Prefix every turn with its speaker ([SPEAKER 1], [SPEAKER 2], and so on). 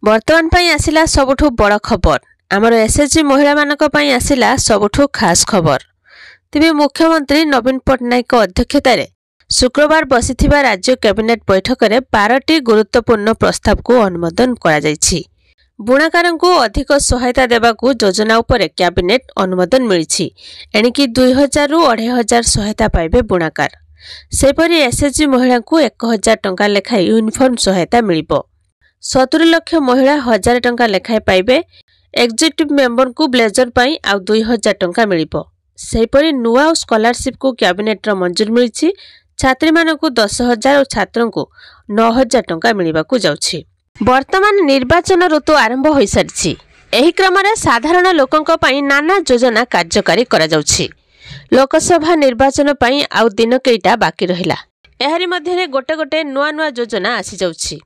[SPEAKER 1] वर्तमान पई आसिला सबुठु बड़ खबर। आमर एसएचजी महिला मानक पई आसिला सबुठु खास खबर। तेबे मुख्यमंत्री नवीन पट्टनायक अध्यक्षतार शुक्रवार बसिथिबा राज्य कैबिनेट बैठक में 12टी गुरुत्वपूर्ण प्रस्ताव को अनुमोदन करा जायछि। बुणाकारंकु अधिक सहायता देबाकू योजना उपरे कैबिनेट अनुमोदन मिलिछि। एणिकी 2000 रु 2500 सहायता पाइबे बुणाकार। सेपरि एसएचजी महिला को 1000 टंका लेखाई यूनिफॉर्म सहायता मिलिबो। 70 लाख महिला 1000 टंका लेखाई पाइबे। एग्जीक्यूटिव मेंबर को ब्लेजर पाई आउ 2000 टंका मिलिबो। सेपरि नुआ स्कॉलरशिप को कैबिनेट रो मंजूर मिलिछि। छात्री मानकू 10,000 और छात्रों को 9,000 टंका मिलिबाकू जाउछि। वर्तमान निर्वाचन ऋतु आरंभ हो सारी। एही क्रम में साधारण लोकंक पई नाना योजना कार्यकारी करा जाउछि। लोकसभा निर्वाचन पई आउ दिन केइटा बाकी रहिला। एहारी मध्यरे गोटे गोटे नुआ नुआ योजना आसी जाउछि।